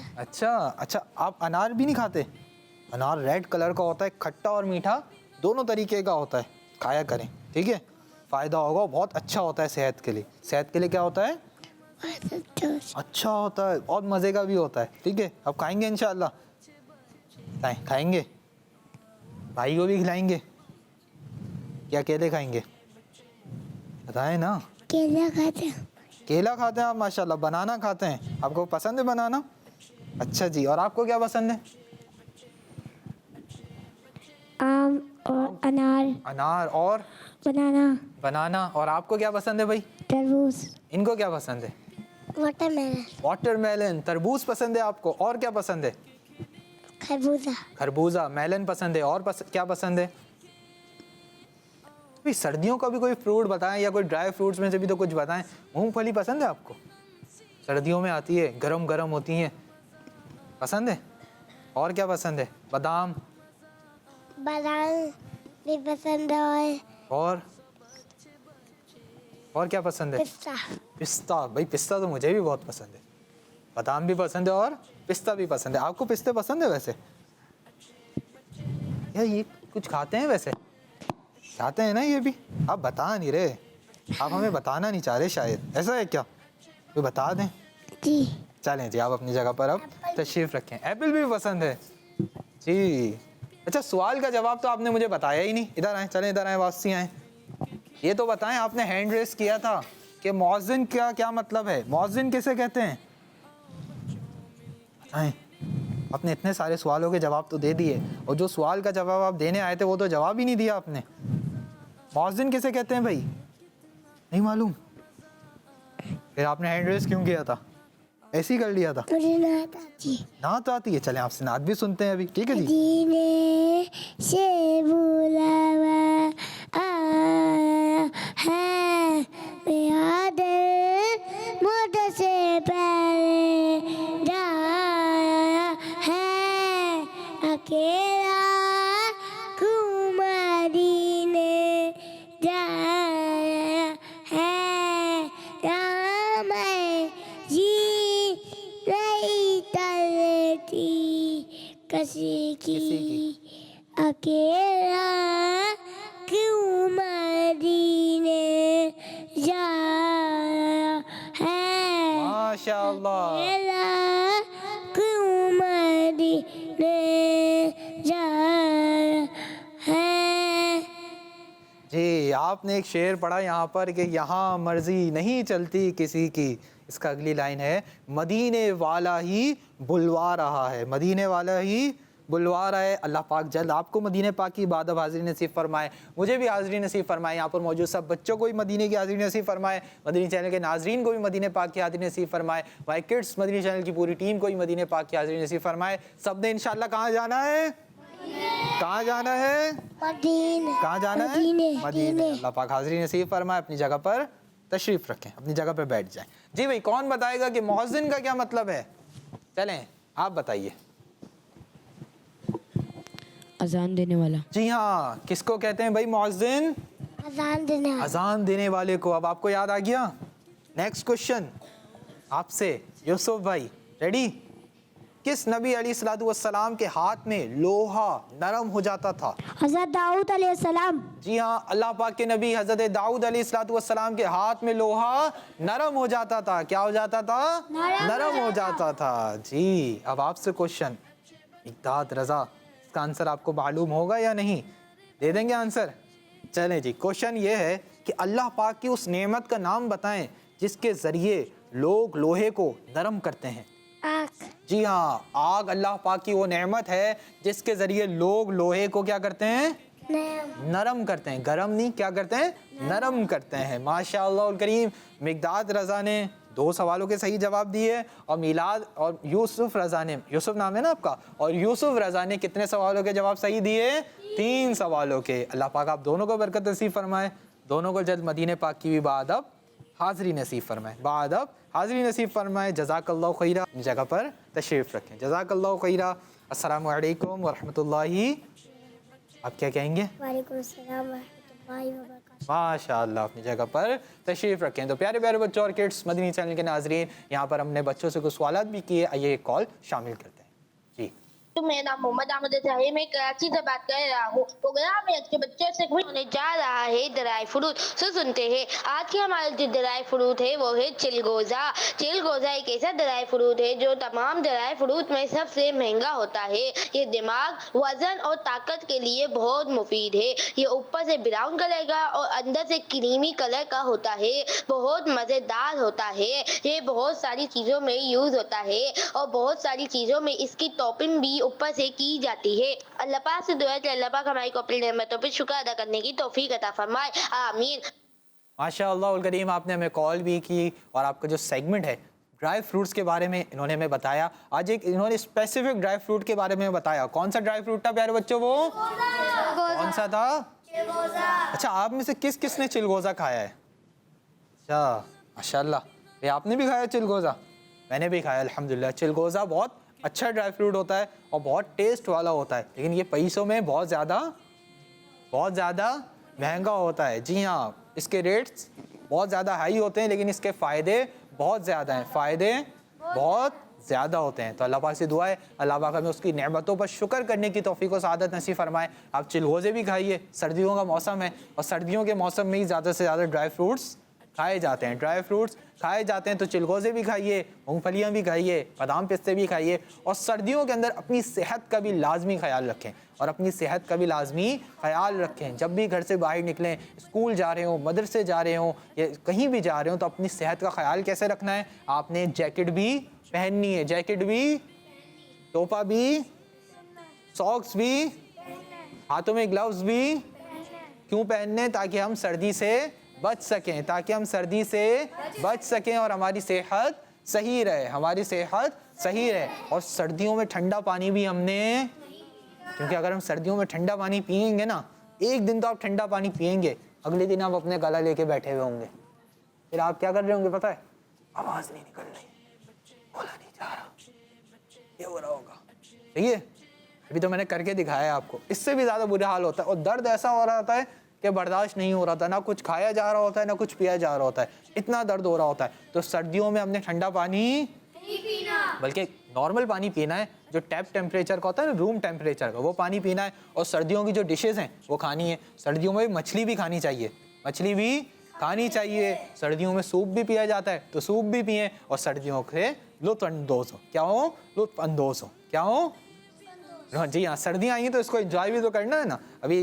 अच्छा, आप अनार भी नहीं खाते? अनार रेड कलर का होता है, खट्टा और मीठा दोनों तरीके का होता है। खाया करें, ठीक है, फ़ायदा होगा, बहुत अच्छा होता है सेहत के लिए। सेहत के लिए क्या होता है? अच्छा होता है, बहुत मज़े का भी होता है। ठीक है, अब खाएंगे इंशाल्लाह। खाएंगे, भाई को भी खिलाएंगे या अकेले खाएंगे? बताएं ना। केला खाते हैं। केला खाते हैं आप? माशाल्लाह। बनाना खाते हैं? आपको पसंद है बनाना? अच्छा जी। और आपको क्या पसंद है? आम और अनार। अनार और बनाना। बनाना। और आपको क्या पसंद है भाई? तरबूज। इनको क्या पसंद है? वाटरमेलन। वाटरमेलन। तरबूज पसंद है आपको? और क्या पसंद है? खरबूजा। खरबूजा। मेलन पसंद है। और क्या पसंद है? भाई सर्दियों का भी कोई फ्रूट बताएं, या कोई ड्राई फ्रूट्स में से भी तो कुछ बताएं। मूंगफली पसंद है आपको? सर्दियों में आती है, गरम गरम होती हैं, पसंद है? और क्या पसंद है? बादाम। बादाम भी पसंद है। और क्या पसंद है? पिस्ता। पिस्ता। भाई पिस्ता तो मुझे भी बहुत पसंद है। बादाम भी पसंद है और पिस्ता भी पसंद है। आपको पिस्ते पसंद है वैसे? यार ये कुछ खाते हैं वैसे? खाते हैं ना ये भी? आप बता नहीं रहे, आप हमें बताना नहीं चाह रहे शायद, ऐसा है क्या? तो बता दें। जी। चलें जी, आप अपनी जगह पर अब तशरीफ़ रखें। एप्पल भी पसंद है जी। अच्छा, सवाल का जवाब तो आपने मुझे बताया ही नहीं। इधर आए, चलें इधर आए, वापसी आए। ये तो बताएं, आपने हैंड रेस किया था कि मौज़िन का क्या मतलब है? मौज़िन किसे कहते हैं? बताएं। आपने इतने सारे सवालों के जवाब तो दे दिए, और जो सवाल का जवाब आप देने आए थे वो तो जवाब ही नहीं दिया आपने। मौज़िन किसे कहते हैं भाई? नहीं मालूम? फिर आपने हैंड रेस क्यों किया था? ऐसे ही कर लिया था? मुझे नात आती है। नात आती है? चलें आपसे नात भी सुनते हैं अभी, ठीक है जी। मदीने से बुलावा आया है, मेरा दिल मौत से पहले जाया है, अकेला क्यों मदीने जाया है, जहाँ मैं जी नहीं तरती किसी की अकेला क्यों मदीने जाया है, माशाअल्लाह। अकेला क्यों मदीने जाया है। जी, आपने एक शेर पढ़ा यहाँ पर कि यहाँ मर्जी नहीं चलती किसी की। इसका अगली लाइन है, मदीने वाला ही बुलवा रहा है, मदीने वाला ही बुलवा रहा है। अल्लाह पाक जल्द आपको मदीने पाक की इबादत हाज़िरी नसीब फरमाए, मुझे भी हाज़िरी नसीब फरमाए, यहाँ पर मौजूद सब बच्चों को भी मदीने की हाज़िरी नसीब फरमाए, मदीने चैनल के नाजरीन को भी मदीने पाक की हाज़िरी नसीब फरमाए, माय किड्स मदीने चैनल की पूरी टीम को भी मदीने पाक की हाज़िरी नसीब फरमाए। सब ने इंशाअल्लाह कहाँ जाना है? कहाँ जाना है? मदीने। कहाँ जाना है? मदीने। मदीने। अल्लाह पाक हाज़िरी नसीब फरमाए। अपनी जगह पर तशरीफ़ रखें, अपनी जगह पर बैठ जाएं। जी भाई, कौन बताएगा कि मुअज़्ज़िन का क्या मतलब है? चलें आप बताइए। अजान देने वाला। जी हाँ, किसको कहते हैं भाई मुअज़्ज़िन? अजान देने वाला। अजान देने वाले को। अब आपको याद आ गया? नेक्स्ट क्वेश्चन आपसे यूसुफ भाई, रेडी? किस नबी अलैहिस्सलातु वस्सलाम के हाथ में लोहा नरम हो जाता था? हज़रत दाऊद अलैहिस्सलाम। जी हाँ, अल्लाह पाक के नबी हज़रत दाऊद अलैहिस्सलातु वस्सलाम के हाथ में लोहा नरम हो जाता था। क्या हो जाता था? नरम हो जाता था। जी, अब आपसे क्वेश्चन, इक़दाद रज़ा, इसका आंसर आपको मालूम होगा या नहीं? दे देंगे आंसर? चलें जी, क्वेश्चन ये है कि अल्लाह पाक की उस नेमत का नाम बताएं जिसके ज़रिए लोग लोहे को नरम करते हैं। आग। जी हाँ, आग अल्लाह पाक की वो नेमत है जिसके ज़रिए लोग लोहे को क्या करते हैं? नरम करते हैं। गरम नहीं, क्या करते हैं? नरम करते हैं। माशाअल्लाह करीम, मिक़दाद रज़ा ने 2 सवालों के सही जवाब दिए और मिलाद और यूसुफ रज़ा ने, यूसुफ नाम है ना आपका, और यूसुफ रज़ा ने कितने सवालों के जवाब सही दिए? 3 सवालों के। अल्लाह पाक आप दोनों को बरकत नसीब फरमाए, दोनों को जल्द मदीने पाक की भी बादब हाज़िरी नसीब फरमाए, बादब हाज़िरी नसीब फरमाए। जज़ाकल्लाहु खैरा। अपनी जगह पर तशरीफ़ रखें। जज़ाकल्लाहु खैरा। अस्सलामु अलैकुम व रहमतुल्लाहि। आप क्या कहेंगे? वालेकुम अस्सलाम व रहमतुल्लाहि व बरकातहू। माशाअल्लाह, अपनी जगह पर तशरीफ़ रखें। तो प्यारे प्यारे बच्चों और किड्स मदनी चैनल के नाजरीन, यहाँ पर हमने बच्चों से कुछ सवालात भी किए, आइए एक कॉल शामिल करते हैं। जी, तो मेरा नाम मोहम्मद अहमद है, मैं कराची से बात कर रहा हूँ। प्रोग्राम में अच्छे बच्चों से होने जा रहा है ड्राई फ्रूट। सुनते हैं आज के हमारा जो ड्राई फ्रूट है वो है चिलगोज़ा। चिलगोज़ा एक ऐसा ड्राई फ्रूट है जो तमाम ड्राई फ्रूट में सबसे महंगा होता है। ये दिमाग, वजन और ताकत के लिए बहुत मुफीद है। ये ऊपर से ब्राउन कलर का और अंदर से क्रीमी कलर का होता है। बहुत मज़ेदार होता है। ये बहुत सारी चीज़ों में यूज़ होता है और बहुत सारी चीज़ों में इसकी टॉपिंग भी ऊपर से की जाती है। अल्लाह पाक से दुआ है कि अल्लाह पाक हमारी को अपनी नेमतों पर शुक्र अदा करने की तौफीक अता फरमाए, आमीन। माशाअल्लाह उल करीम, आपने हमें कॉल भी की और आपका जो सेगमेंट है ड्राई फ्रूट्स के बारे में इन्होंने हमें बताया। आज एक इन्होंने स्पेसिफिक ड्राई फ्रूट के बारे में बताया। कौन सा ड्राई फ्रूट था प्यारे बच्चों? वो कौन सा था? अच्छा, आप में से किस किस ने चिलगोज़ा खाया है? अच्छा, माशाअल्लाह, ये आपने भी खाया चिलगोज़ा? मैंने भी खाया अल्हम्दुलिल्लाह। चिलगोज़ा बहुत अच्छा ड्राई फ्रूट होता है और बहुत टेस्ट वाला होता है, लेकिन ये पैसों में बहुत ज़्यादा महंगा होता है। जी हाँ, इसके रेट्स बहुत ज़्यादा हाई होते हैं, लेकिन इसके फ़ायदे बहुत ज़्यादा हैं, फ़ायदे बहुत ज़्यादा होते हैं। तो अल्लाह पाक से दुआ है अल्लाह पाक हमें उसकी नेमतों पर शुक्र करने की तौफीक व सआदत नसीब फरमाए। आप चिलगोज़े भी खाइए, सर्दियों का मौसम है और सर्दियों के मौसम में ही ज़्यादा से ज़्यादा ड्राई फ्रूट्स खाए जाते हैं। ड्राई फ्रूट्स खाए जाते हैं तो चिलगोज़े भी खाइए, मूंगफलियाँ भी खाइए, बादाम पिस्ते भी खाइए और सर्दियों के अंदर अपनी सेहत का भी लाजमी ख्याल रखें और अपनी सेहत का भी लाजमी ख्याल रखें। जब भी घर से बाहर निकलें, स्कूल जा रहे हो, मदरसे जा रहे हो या कहीं भी जा रहे हो, तो अपनी सेहत का ख्याल कैसे रखना है? आपने जैकेट भी पहननी है, जैकेट भी, टोपा भी, सॉक्स भी, हाथों में ग्लव्स भी क्यों पहनने? ताकि हम सर्दी से बच सकें, ताकि हम सर्दी से बच सकें और हमारी सेहत सही रहे, हमारी सेहत सही रहे। और सर्दियों में ठंडा पानी भी हमने, क्योंकि अगर हम सर्दियों में ठंडा पानी पिएंगे ना, एक दिन तो आप ठंडा पानी पिएंगे, अगले दिन आप अपने गला लेके बैठे हुए होंगे, फिर आप क्या कर रहे होंगे पता है? आवाज नहीं निकल रही, बोला नहीं जा रहा, ये हो रहा होगा। सही है, अभी तो मैंने करके दिखाया है आपको। इससे भी ज्यादा बुरा हाल होता है, और दर्द ऐसा हो रहा होता है कि बर्दाश्त नहीं हो रहा था, ना कुछ खाया जा रहा होता है ना कुछ पिया जा रहा होता है, इतना दर्द हो रहा होता है। तो सर्दियों में हमने ठंडा पानी नहीं पीना, बल्कि नॉर्मल पानी पीना है, जो टैप टेम्परेचर का होता है ना, रूम टेम्परेचर का, वो पानी पीना है। और सर्दियों की जो डिशेज हैं वो खानी है। सर्दियों में मछली भी खानी चाहिए, मछली भी खानी चाहिए। सर्दियों में सूप भी पिया जाता है, तो सूप भी पिए, और सर्दियों से लुत्फअंदोज़ हो। क्या हो? लुत्फअंदोज़ हो। क्या हो? जी हाँ, सर्दियाँ आई हैं तो इसको एंजॉय भी तो करना है ना। अभी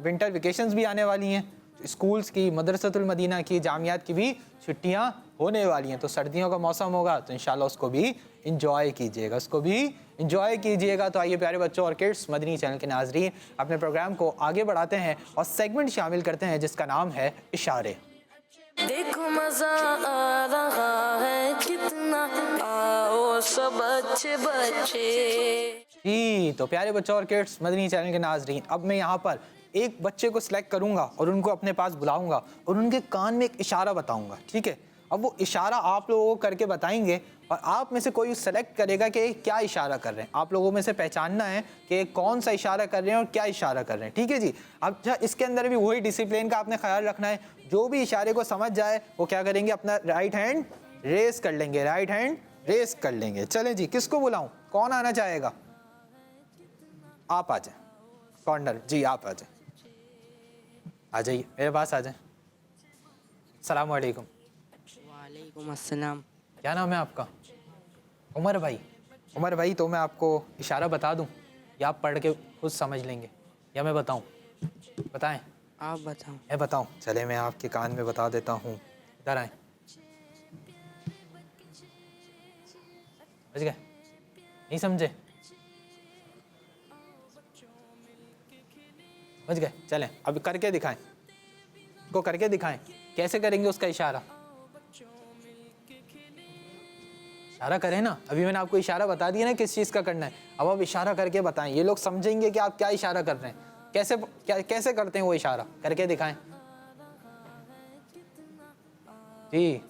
विंटर वेकेशंस भी आने वाली हैं, स्कूल्स की, मदरसतुल मदीना की, जामियात की भी छुट्टियाँ होने वाली हैं। तो सर्दियों का मौसम होगा तो इंशाल्लाह उसको भी इंजॉय कीजिएगा, उसको भी इंजॉय कीजिएगा। तो आइए प्यारे बच्चों और किड्स, मदनी चैनल के नाजरीन, अपने प्रोग्राम को आगे बढ़ाते हैं और सेगमेंट शामिल करते हैं जिसका नाम है इशारे। देखो मजा आ रहा है कितना, आओ सब अच्छे बच्चे। जी, तो प्यारे बच्चों और किड्स, मदनी चैनल के नाजरीन, अब मैं यहाँ पर एक बच्चे को सिलेक्ट करूँगा और उनको अपने पास बुलाऊँगा और उनके कान में एक इशारा बताऊँगा, ठीक है? अब वो इशारा आप लोगों को करके बताएंगे और आप में से कोई सेलेक्ट करेगा कि क्या इशारा कर रहे हैं। आप लोगों में से पहचानना है कि कौन सा इशारा कर रहे हैं और क्या इशारा कर रहे हैं, ठीक है जी? अब इसके अंदर भी वही डिसिप्लिन का आपने ख्याल रखना है। जो भी इशारे को समझ जाए वो क्या करेंगे, अपना राइट हैंड रेस कर लेंगे, राइट हैंड रेस कर लेंगे। चलें जी, किसको बुलाऊं, कौन आना चाहेगा? आप आ जाए कॉर्नर, जी आप आ जाए, आ जाइए मेरे पास आ जाए। अस्सलाम वालेकुम। वालेकुम अस्सलाम। क्या नाम है आपका? उमर भाई। उमर भाई, तो मैं आपको इशारा बता दूं या आप पढ़ के खुद समझ लेंगे, या मैं बताऊं? बताएं? आप बताओ। मैं बताऊं? चले मैं आपके कान में बता देता हूं। इधर आए, समझ गए? नहीं समझे? समझ गए? चलें अब करके दिखाएं, को करके दिखाएं। कैसे करेंगे उसका इशारा? इशारा करें ना, अभी मैंने आपको इशारा बता दिया ना किस चीज़ का करना है। अब आप इशारा करके बताएं, ये लोग समझेंगे कि आप क्या इशारा कर रहे हैं। कैसे करते हैं वो इशारा, करके दिखाएं। जी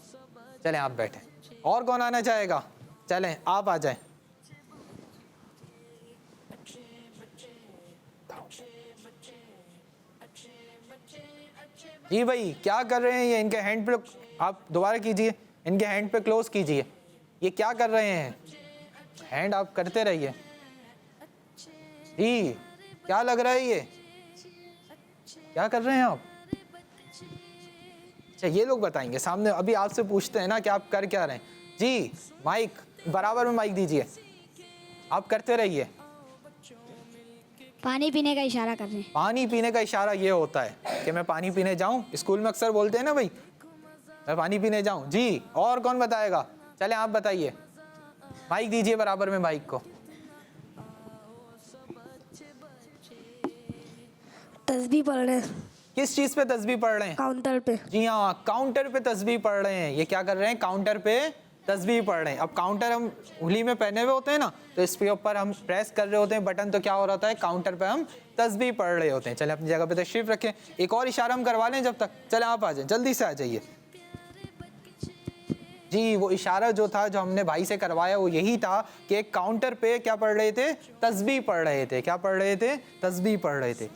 चलें आप बैठे। और कौन आना चाहेगा? चलें आप आ जाएं। जी भाई, क्या कर रहे हैं ये? इनके हैंड पे आप दोबारा कीजिए, इनके हैंड पे क्लोज कीजिए। ये क्या कर रहे हैं? हैंड आप करते रहिए। जी क्या लग रहा है ये? क्या कर रहे हैं आप? अच्छा, ये लोग बताएंगे सामने। अभी आपसे पूछते हैं ना कि आप कर क्या रहे हैं। जी माइक बराबर में माइक दीजिए, आप करते रहिए। पानी पीने का इशारा कर रहे हैं। पानी पीने का इशारा ये होता है कि मैं पानी पीने जाऊं। स्कूल में अक्सर बोलते हैं ना भाई, मैं पानी पीने जाऊं। जी, और कौन बताएगा? चले आप बताइए, माइक दीजिए बराबर में माइक को। तस्बीह पढ़ रहे हैं। किस चीज पे तस्बीह पढ़ रहे हैं? काउंटर पे। जी हाँ, काउंटर पे तस्बीह पढ़ रहे हैं। ये क्या कर रहे हैं? काउंटर पे तस्बीह पढ़ रहे हैं। अब काउंटर हम उंगली में पहने हुए होते हैं ना, तो इसके ऊपर हम प्रेस कर रहे होते हैं बटन, तो क्या हो रहा है? काउंटर पे हम तस्बीह पढ़ रहे होते हैं। चले अपनी जगह पे तशरीफ रखें। एक और इशारा हम करवा लें जब तक। चले आप आ जाए, जल्दी से आ जाइए। जी, वो इशारा जो था, जो हमने भाई से करवाया, वो यही था कि एक काउंटर पे क्या पढ़ रहे थे? तस्बीह पढ़ रहे थे। क्या पढ़ रहे थे? तस्बीह पढ़ रहे थे।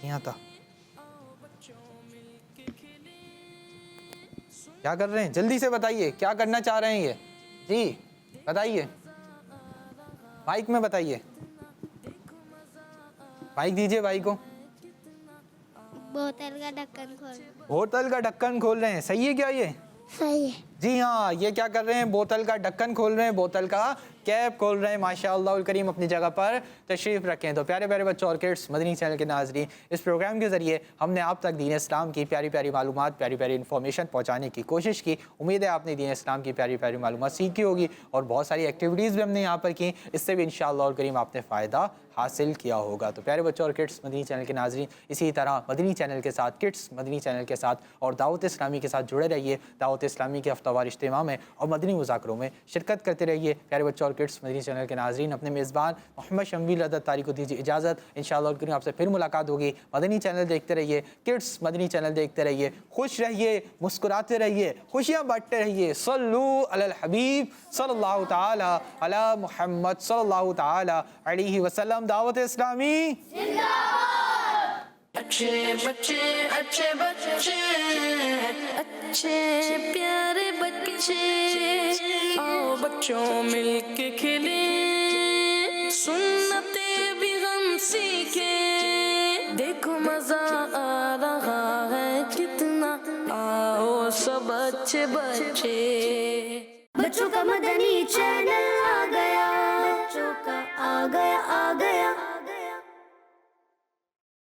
यहाँ था, क्या कर रहे हैं? जल्दी से बताइए, क्या करना चाह रहे हैं ये? जी बताइए, माइक में बताइए। माइक दीजिए भाई को। बोतल का ढक्कन खोल। होटल का ढक्कन खोल रहे हैं। सही है क्या ये? सही है। जी हाँ, ये क्या कर रहे हैं, बोतल का ढक्कन खोल रहे हैं, बोतल का कैप खोल रहे हैं। माशाअल्लाह करीम अपनी जगह पर तशरीफ़ रखें। तो प्यारे प्यारे बच्चों और किड्स, मदनी चैनल के नाज़रीन, इस प्रोग्राम के ज़रिए हमने आप तक दीन इस्लाम की प्यारी प्यारी मालूमात, प्यारी प्यारी इन्फॉर्मेशन पहुँचाने की कोशिश की। उम्मीद है आपने दीन इस्लाम की प्यारी प्यारी मालूमात सीखी होगी और बहुत सारी एक्टिविटीज़ भी हमने यहाँ पर की। इससे भी इंशाअल्लाह करीम आपने फ़ायदा हासिल किया होगा। तो प्यारे बच्चों और किड्स, मदनी चैनल के नाज़रीन, इसी तरह मदनी चैनल के साथ, किड्स मदनी चैनल के साथ और दावत इस्लामी के साथ जुड़े रहिए। दावत इस्लामी के हफ्तावार इज्तिमा में और मदनी मुज़ाकरों में शिरकत करते रहिए। प्यारे बच्चों और किड्स, मदनी चैनल के नाज़रीन, अपने मेज़बान मोहम्मद शम्बील अदद तारी को दीजिए इजाज़त। इंशाअल्लाह करीम आपसे फिर मुलाकात होगी। मदनी चैनल देखते रहिए, किड्स मदनी चैनल देखते रहिए, खुश रहिए, मुस्कुराते रहिए, खुशियाँ बांटते रहिए। सल्लू अलल हबीब सल्लल्लाहु ताला अला मुहम्मद सल्लल्लाहु ताला अलैहि वसल्लम। दावत इस्लामी अच्छे बच्चे, अच्छे बच्चे, अच्छे प्यारे बच्चे, आओ बच्चों मिलके खेले, सुन्नते भी हम सीखे, देखो मजा आ रहा है कितना, आओ सब अच्छे बच्चे। बच्चों का मदनी चैनल आ गया, बच्चों का आ गया